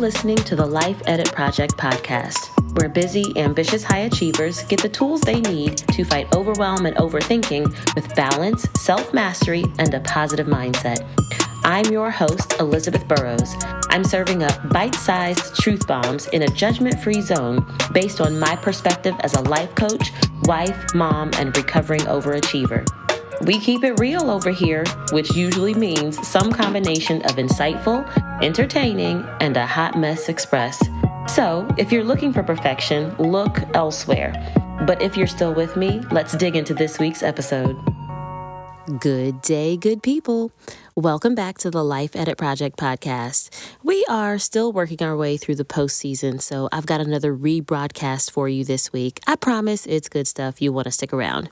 listening to the Life Edit Project podcast, where busy, ambitious high achievers get the tools they need to fight overwhelm and overthinking with balance, self-mastery, and a positive mindset. I'm your host, Elizabeth Burrows. I'm serving up bite-sized truth bombs in a judgment-free zone based on my perspective as a life coach, wife, mom, and recovering overachiever. We keep it real over here, which usually means some combination of insightful, entertaining, and a hot mess express. So, if you're looking for perfection, look elsewhere. But if you're still with me, let's dig into this week's episode. Good day, good people. Welcome back to the Life Edit Project podcast. We are still working our way through the postseason, so I've got another rebroadcast for you this week. I promise it's good stuff. You want to stick around.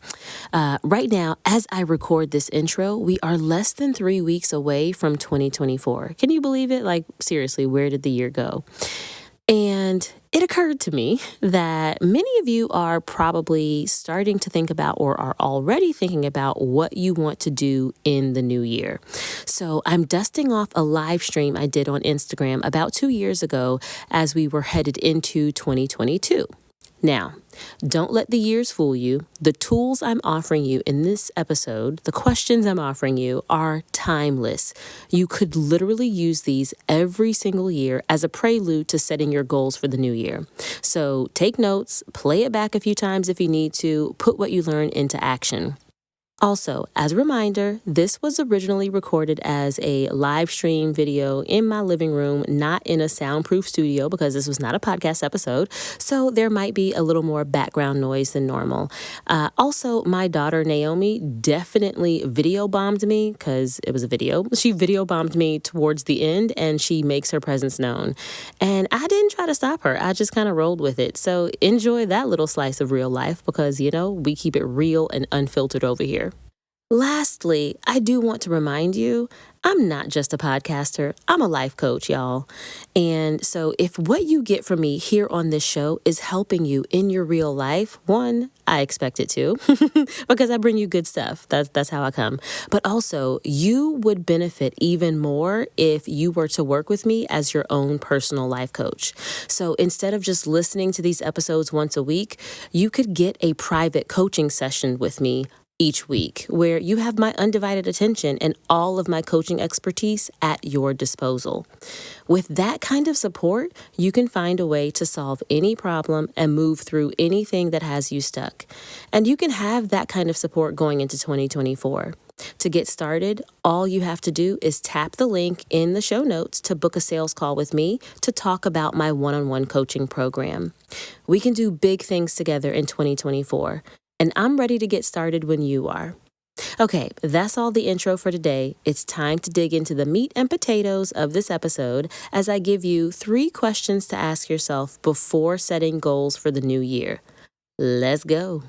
Right now, as I record this intro, we are less than 3 weeks away from 2024. Can you believe it? Like, seriously, where did the year go? And it occurred to me that many of you are probably starting to think about or are already thinking about what you want to do in the new year. So I'm dusting off a live stream I did on Instagram about 2 years ago as we were headed into 2022. Now, don't let the years fool you. The tools I'm offering you in this episode, the questions I'm offering you, are timeless. You could literally use these every single year as a prelude to setting your goals for the new year. So take notes, play it back a few times if you need to, put what you learn into action. Also, as a reminder, this was originally recorded as a live stream video in my living room, not in a soundproof studio because this was not a podcast episode, so there might be a little more background noise than normal. Also, my daughter Naomi definitely video bombed me because it was a video. She video bombed me towards the end and she makes her presence known. And I didn't try to stop her. I just kind of rolled with it. So enjoy that little slice of real life because, we keep it real and unfiltered over here. Lastly, I do want to remind you, I'm not just a podcaster, I'm a life coach, y'all. And so if what you get from me here on this show is helping you in your real life, one, I expect it to, because I bring you good stuff. That's how I come. But also, you would benefit even more if you were to work with me as your own personal life coach. So instead of just listening to these episodes once a week, you could get a private coaching session with me each week, where you have my undivided attention and all of my coaching expertise at your disposal. With that kind of support, you can find a way to solve any problem and move through anything that has you stuck. And you can have that kind of support going into 2024. To get started, all you have to do is tap the link in the show notes to book a sales call with me to talk about my one-on-one coaching program. We can do big things together in 2024. And I'm ready to get started when you are. Okay, that's all the intro for today. It's time to dig into the meat and potatoes of this episode as I give you 3 questions to ask yourself before setting goals for the new year. Let's go.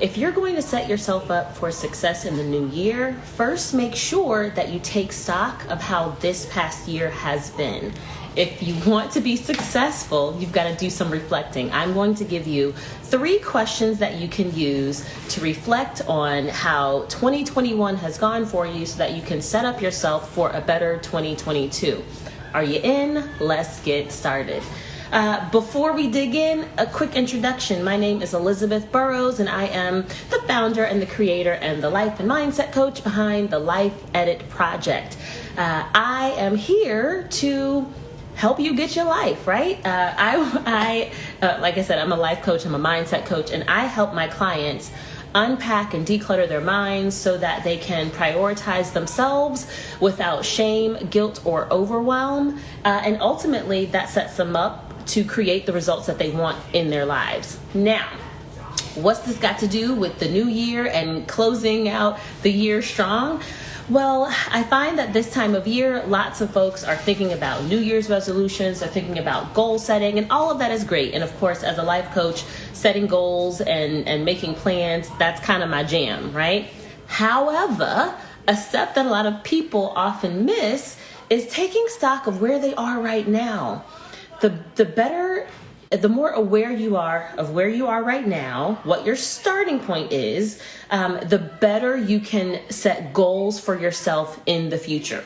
If you're going to set yourself up for success in the new year, first make sure that you take stock of how this past year has been. If you want to be successful, you've got to do some reflecting. I'm going to give you 3 questions that you can use to reflect on how 2021 has gone for you so that you can set up yourself for a better 2022. Are you in? Let's get started. Before we dig in, a quick introduction. My name is Elizabeth Burrows, and I am the founder and the creator and the life and mindset coach behind the Life Edit Project. I am here to help you get your life, right? Like I said, I'm a life coach, I'm a mindset coach, and I help my clients unpack and declutter their minds so that they can prioritize themselves without shame, guilt, or overwhelm. And ultimately, that sets them up to create the results that they want in their lives. Now, what's this got to do with the new year and closing out the year strong? Well, I find that this time of year, lots of folks are thinking about New Year's resolutions, they're thinking about goal setting, and all of that is great. And of course, as a life coach, setting goals and making plans, that's kind of my jam, right? However, a step that a lot of people often miss is taking stock of where they are right now. The more aware you are of where you are right now, what your starting point is, the better you can set goals for yourself in the future.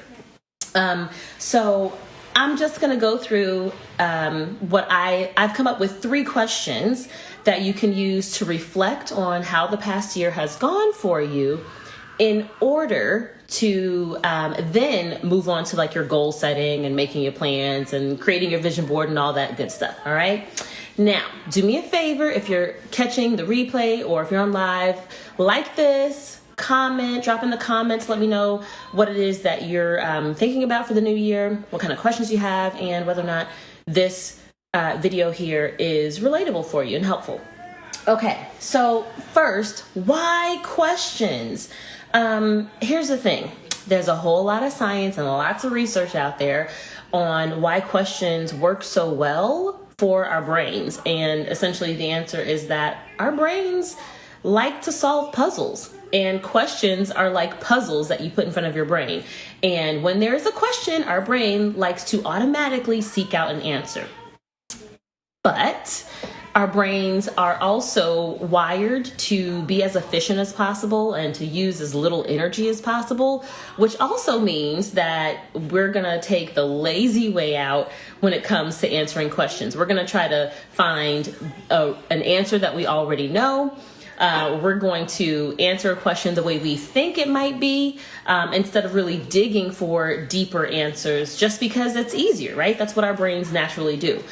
So I'm just going to go through what I've come up with 3 questions that you can use to reflect on how the past year has gone for you in order to then move on to like your goal setting and making your plans and creating your vision board and all that good stuff. All right. Now, do me a favor if you're catching the replay or if you're on live, like this, comment, drop in the comments, let me know what it is that you're thinking about for the new year, what kind of questions you have, and whether or not this video here is relatable for you and helpful. Okay, so first, why questions? Here's the thing. There's a whole lot of science and lots of research out there on why questions work so well for our brains. And essentially the answer is that our brains like to solve puzzles. And questions are like puzzles that you put in front of your brain. And when there is a question, our brain likes to automatically seek out an answer. But our brains are also wired to be as efficient as possible and to use as little energy as possible, which also means that we're going to take the lazy way out when it comes to answering questions. We're going to try to find an answer that we already know. We're going to answer a question the way we think it might be, instead of really digging for deeper answers just because it's easier, right? That's what our brains naturally do.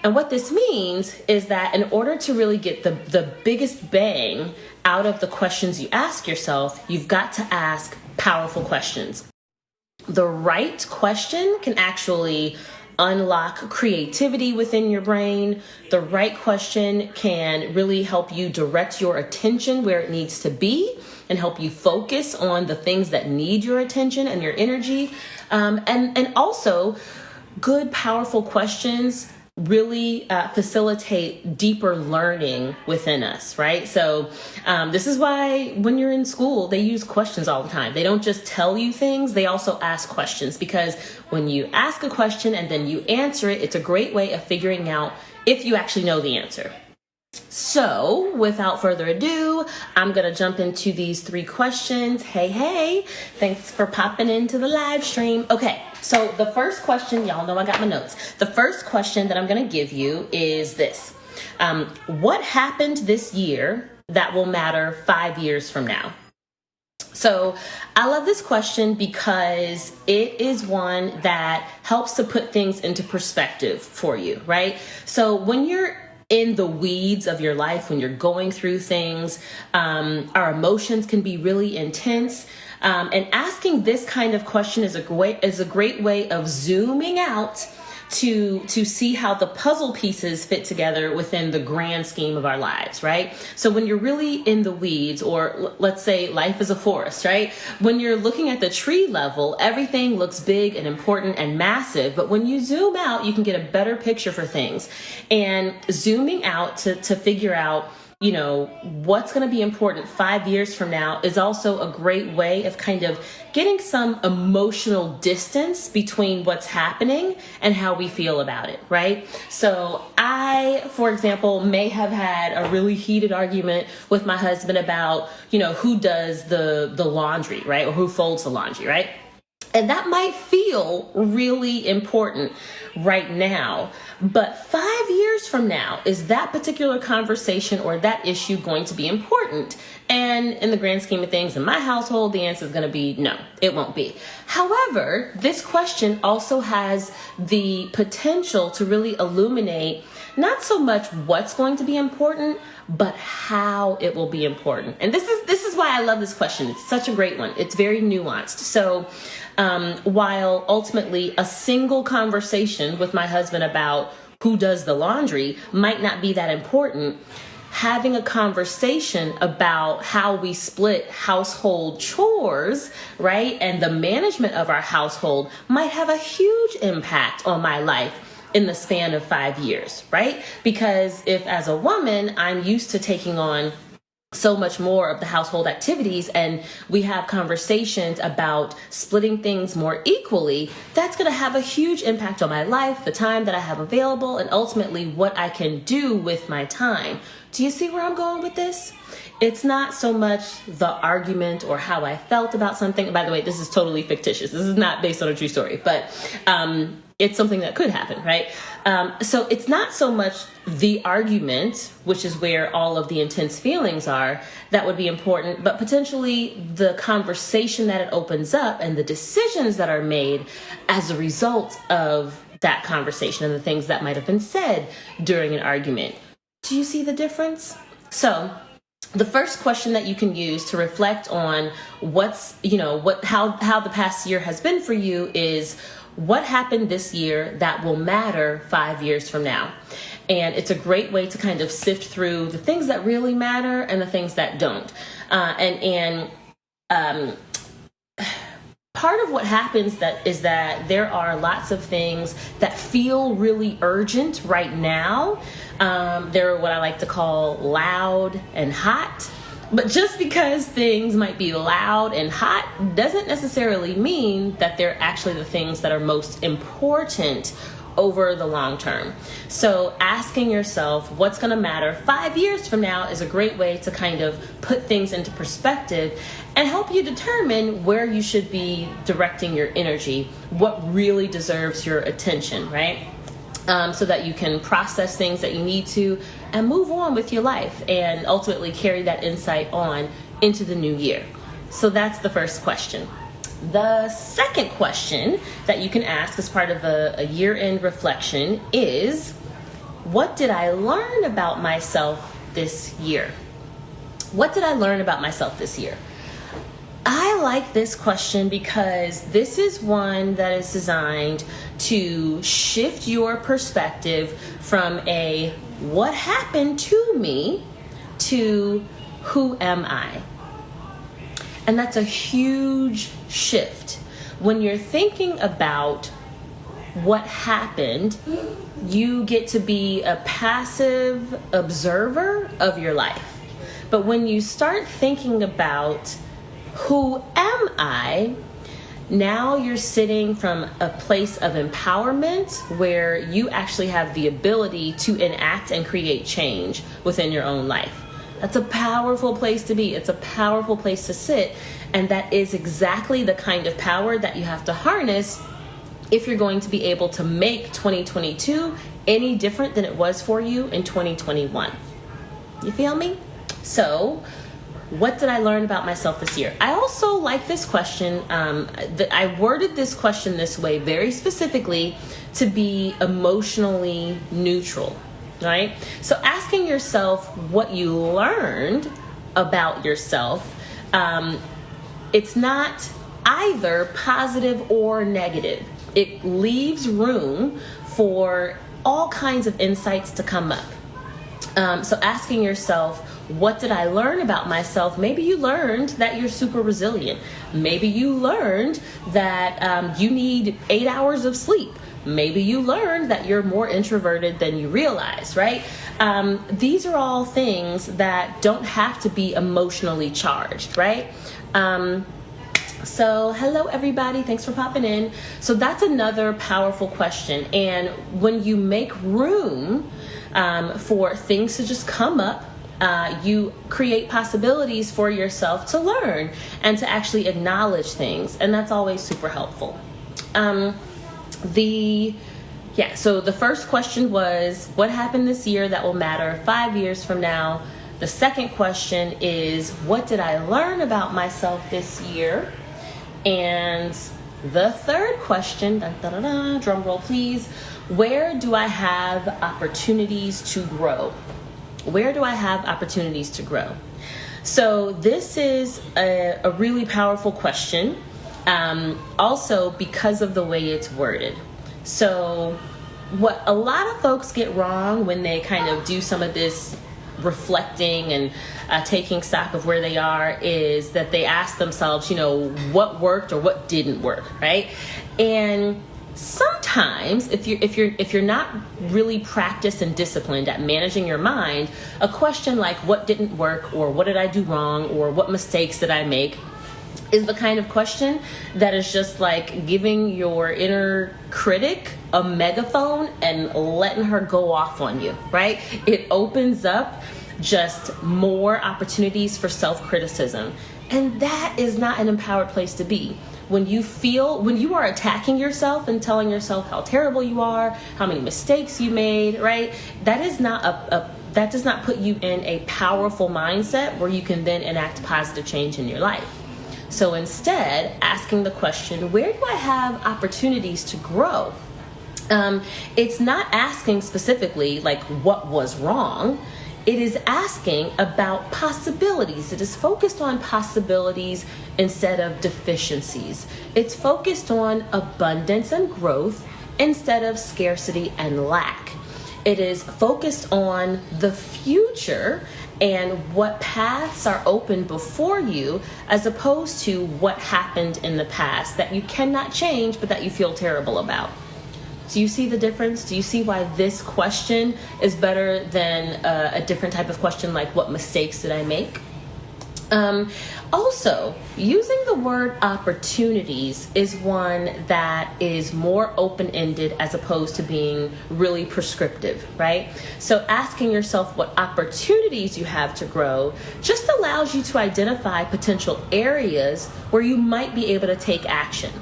And what this means is that in order to really get the biggest bang out of the questions you ask yourself, you've got to ask powerful questions. The right question can actually unlock creativity within your brain. The right question can really help you direct your attention where it needs to be and help you focus on the things that need your attention and your energy. And also, good, powerful questions really facilitate deeper learning within us, right? So this is why when you're in school, they use questions all the time. They don't just tell you things, they also ask questions, because when you ask a question and then you answer it, it's a great way of figuring out if you actually know the answer. So without further ado, I'm going to jump into these 3 questions. Hey, thanks for popping into the live stream. Okay, so the first question, y'all know I got my notes. The first question that I'm going to give you is this. What happened this year that will matter 5 years from now? So I love this question because it is one that helps to put things into perspective for you, right? So when you're in the weeds of your life, when you're going through things, our emotions can be really intense. And asking this kind of question is a great way of zooming out to see how the puzzle pieces fit together within the grand scheme of our lives, right? So when you're really in the weeds, or let's say life is a forest, right? When you're looking at the tree level, everything looks big and important and massive, but when you zoom out, you can get a better picture for things. And zooming out to figure out, you know, what's going to be important 5 years from now is also a great way of kind of getting some emotional distance between what's happening and how we feel about it, right? So I, for example, may have had a really heated argument with my husband about, you know, who does the laundry, right? Or who folds the laundry, right? And that might feel really important right now, but 5 years from now, is that particular conversation or that issue going to be important? And in the grand scheme of things, in my household, the answer is going to be no, it won't be. However, this question also has the potential to really illuminate not so much what's going to be important, but how it will be important. And this is why I love this question. It's such a great one. It's very nuanced. So while ultimately a single conversation with my husband about who does the laundry might not be that important, having a conversation about how we split household chores, right, and the management of our household might have a huge impact on my life in the span of 5 years, right? Because if as a woman, I'm used to taking on so much more of the household activities and we have conversations about splitting things more equally, that's going to have a huge impact on my life, the time that I have available, and ultimately what I can do with my time. Do you see where I'm going with this? It's not so much the argument or how I felt about something. By the way, this is totally fictitious. This is not based on a true story, but it's something that could happen, right? So it's not so much the argument, which is where all of the intense feelings are, that would be important, but potentially the conversation that it opens up and the decisions that are made as a result of that conversation and the things that might have been said during an argument. Do you see the difference? So the first question that you can use to reflect on how the past year has been for you is, what happened this year that will matter 5 years from now? And it's a great way to kind of sift through the things that really matter and the things that don't. Part of what happens is that there are lots of things that feel really urgent right now. They're what I like to call loud and hot. But just because things might be loud and hot doesn't necessarily mean that they're actually the things that are most important over the long term. So asking yourself what's going to matter 5 years from now is a great way to kind of put things into perspective and help you determine where you should be directing your energy, what really deserves your attention, right? So that you can process things that you need to and move on with your life and ultimately carry that insight on into the new year. So that's the first question. The second question that you can ask as part of a year-end reflection is, what did I learn about myself this year? What did I learn about myself this year? I like this question because this is one that is designed to shift your perspective from a what happened to me to who am I? And that's a huge shift. When you're thinking about what happened, you get to be a passive observer of your life. But when you start thinking about who am I, now you're sitting from a place of empowerment where you actually have the ability to enact and create change within your own life. That's a powerful place to be. It's a powerful place to sit. And that is exactly the kind of power that you have to harness if you're going to be able to make 2022 any different than it was for you in 2021. You feel me? So, what did I learn about myself this year? I also like this question. I worded this question this way very specifically to be emotionally neutral, right? So asking yourself what you learned about yourself, it's not either positive or negative. It leaves room for all kinds of insights to come up. So asking yourself, what did I learn about myself? Maybe you learned that you're super resilient. Maybe you learned that you need 8 hours of sleep. Maybe you learned that you're more introverted than you realize, right? These are all things that don't have to be emotionally charged, right? So hello everybody, thanks for popping in. So that's another powerful question. And when you make room for things to just come up, you create possibilities for yourself to learn and to actually acknowledge things. And that's always super helpful. So the first question was, what happened this year that will matter 5 years from now? The second question is, what did I learn about myself this year? And the third question, drum roll please, where do I have opportunities to grow? Where do I have opportunities to grow? So this is a really powerful question, also because of the way it's worded. So what a lot of folks get wrong when they kind of do some of this reflecting and taking stock of where they are is that they ask themselves, what worked or what didn't work, right? And sometimes times, if you're not really practiced and disciplined at managing your mind, a question like what didn't work, or what did I do wrong, or what mistakes did I make, is the kind of question that is just like giving your inner critic a megaphone and letting her go off on you, right? It opens up just more opportunities for self-criticism. And that is not an empowered place to be. When you are attacking yourself and telling yourself how terrible you are, how many mistakes you made, right? That is not that does not put you in a powerful mindset where you can then enact positive change in your life. So instead, asking the question, where do I have opportunities to grow? It's not asking specifically like what was wrong. It is asking about possibilities. It is focused on possibilities instead of deficiencies. It's focused on abundance and growth instead of scarcity and lack. It is focused on the future and what paths are open before you, as opposed to what happened in the past that you cannot change but that you feel terrible about. Do you see the difference? Do you see why this question is better than a different type of question like what mistakes did I make? Also, using the word opportunities is one that is more open-ended as opposed to being really prescriptive, right? So asking yourself what opportunities you have to grow just allows you to identify potential areas where you might be able to take action.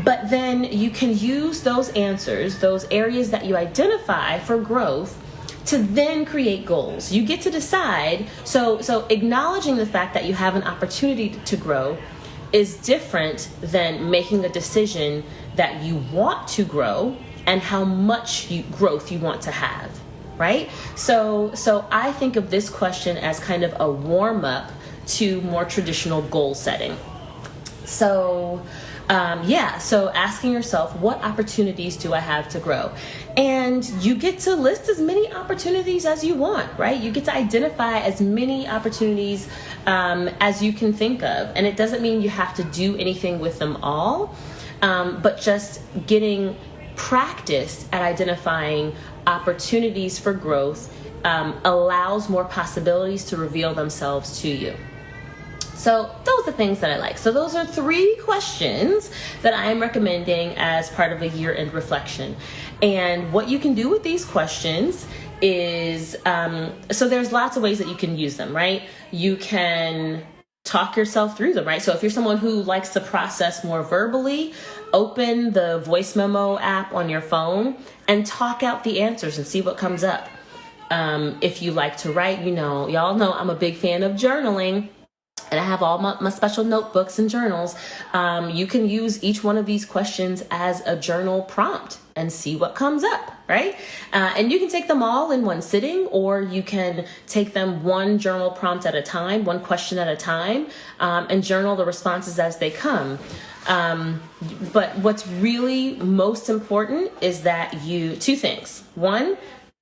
But then you can use those answers, those areas that you identify for growth, to then create goals. You get to decide. So acknowledging the fact that you have an opportunity to grow is different than making a decision that you want to grow and how much growth you want to have, right? So I think of this question as kind of a warm-up to more traditional goal setting. So asking yourself, what opportunities do I have to grow? And you get to list as many opportunities as you want, right? You get to identify as many opportunities as you can think of. And it doesn't mean you have to do anything with them all, but just getting practice at identifying opportunities for growth allows more possibilities to reveal themselves to you. So those are things that I like. So those are 3 questions that I am recommending as part of a year-end reflection. And what you can do with these questions is, so there's lots of ways that you can use them, right? You can talk yourself through them, right? So if you're someone who likes to process more verbally, open the voice memo app on your phone and talk out the answers and see what comes up. If you like to write, y'all know I'm a big fan of journaling. And I have all my special notebooks and journals. You can use each one of these questions as a journal prompt and see what comes up, right? And you can take them all in one sitting, or you can take them one journal prompt at a time, one question at a time, and journal the responses as they come. But what's really most important is that 2 things. 1,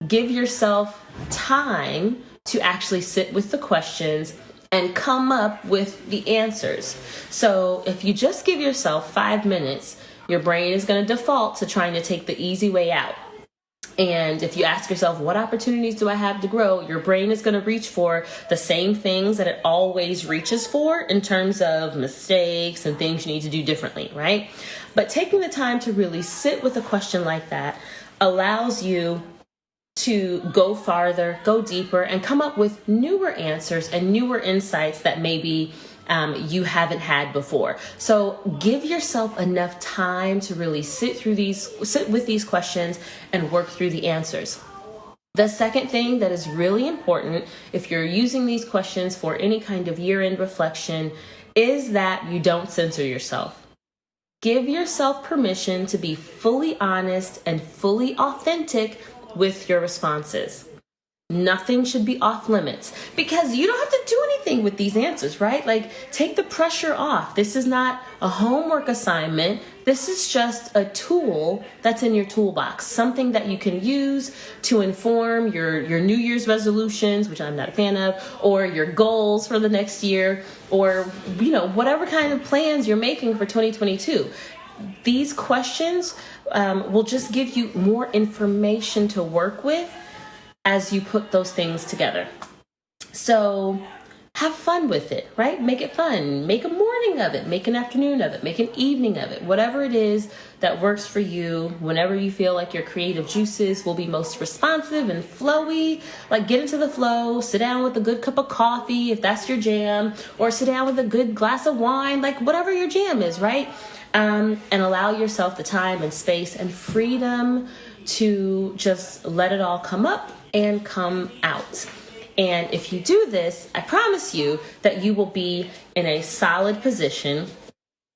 give yourself time to actually sit with the questions and come up with the answers. So if you just give yourself 5 minutes, your brain is going to default to trying to take the easy way out. And if you ask yourself, what opportunities do I have to grow? Your brain is going to reach for the same things that it always reaches for in terms of mistakes and things you need to do differently, right? But taking the time to really sit with a question like that allows you to go farther, go deeper, and come up with newer answers and newer insights that maybe you haven't had before. So give yourself enough time to really sit with these questions and work through the answers. The second thing that is really important, if you're using these questions for any kind of year-end reflection, is that you don't censor yourself. Give yourself permission to be fully honest and fully authentic with your responses. Nothing should be off limits, because you don't have to do anything with these answers, right? Like, take the pressure off. This is not a homework assignment. This is just a tool that's in your toolbox, something that you can use to inform your New Year's resolutions, which I'm not a fan of, or your goals for the next year, or whatever kind of plans you're making for 2022. these questions will just give you more information to work with as you put those things together. So have fun with it, right? Make it fun. Make a morning of it. Make an afternoon of it. Make an evening of it. Whatever it is that works for you, whenever you feel like your creative juices will be most responsive and flowy, like get into the flow, sit down with a good cup of coffee if that's your jam, or sit down with a good glass of wine, like whatever your jam is, right? And allow yourself the time and space and freedom to just let it all come up and come out. And if you do this, I promise you that you will be in a solid position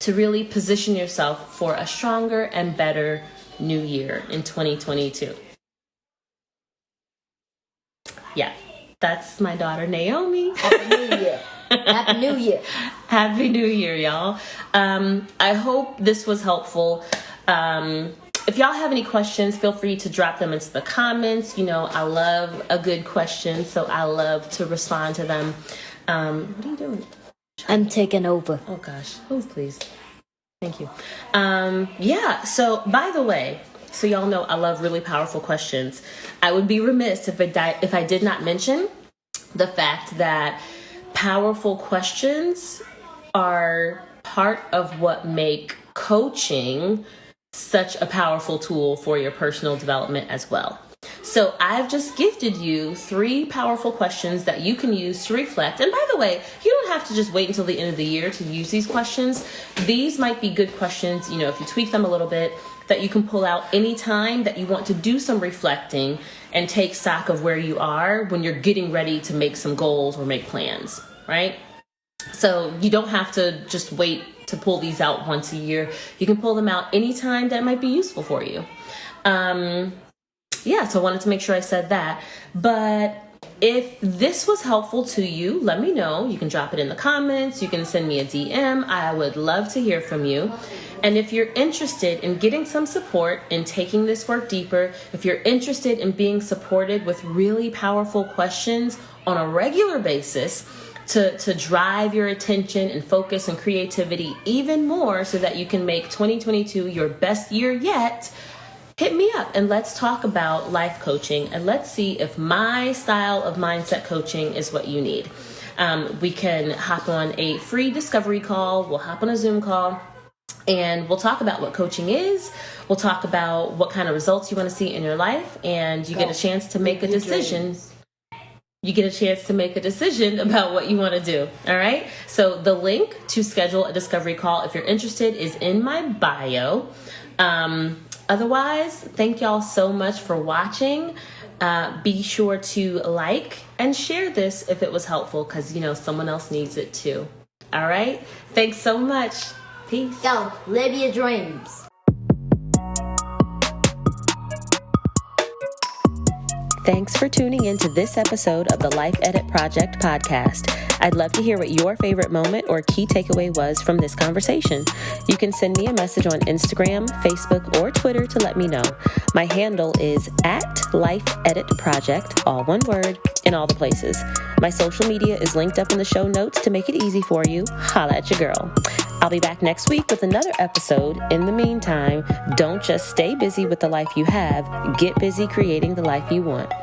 to really position yourself for a stronger and better new year in 2022. Yeah, that's my daughter, Naomi. Happy New Year. Happy New Year. Happy New Year, y'all. I hope this was helpful. If y'all have any questions, feel free to drop them into the comments. You know, I love a good question, so I love to respond to them. What are you doing? I'm taking over. Oh, gosh. Move, please. Thank you. Yeah, so by the way, so y'all know I love really powerful questions. I would be remiss if I did not mention the fact that powerful questions are part of what make coaching such a powerful tool for your personal development as well. So I've just gifted you 3 powerful questions that you can use to reflect. And by the way, you don't have to just wait until the end of the year to use these questions. These might be good questions, you know, if you tweak them a little bit, that you can pull out anytime that you want to do some reflecting and take stock of where you are when you're getting ready to make some goals or make plans, right? So you don't have to just wait to pull these out once a year. You can pull them out anytime that might be useful for you. Yeah, so I wanted to make sure I said that. But if this was helpful to you, let me know. You can drop it in the comments. You can send me a DM. I would love to hear from you. And if you're interested in getting some support in taking this work deeper, if you're interested in being supported with really powerful questions on a regular basis, to drive your attention and focus and creativity even more so that you can make 2022 your best year yet, hit me up and let's talk about life coaching and let's see if my style of mindset coaching is what you need. We can hop on a free discovery call. We'll hop on a Zoom call and we'll talk about what coaching is. We'll talk about what kind of results you want to see in your life, and you get a chance to make a decision. You get a chance to make a decision about what you want to do. All right. So the link to schedule a discovery call, if you're interested, is in my bio. Otherwise, thank y'all so much for watching. Be sure to like and share this if it was helpful, because, you know, someone else needs it too. All right. Thanks so much. Peace. Yo, live your dreams. Thanks for tuning in to this episode of the Life Edit Project podcast. I'd love to hear what your favorite moment or key takeaway was from this conversation. You can send me a message on Instagram, Facebook, or Twitter to let me know. My handle is @LifeEditProject, all one word, in all the places. My social media is linked up in the show notes to make it easy for you. Holla at your girl. I'll be back next week with another episode. In the meantime, don't just stay busy with the life you have. Get busy creating the life you want.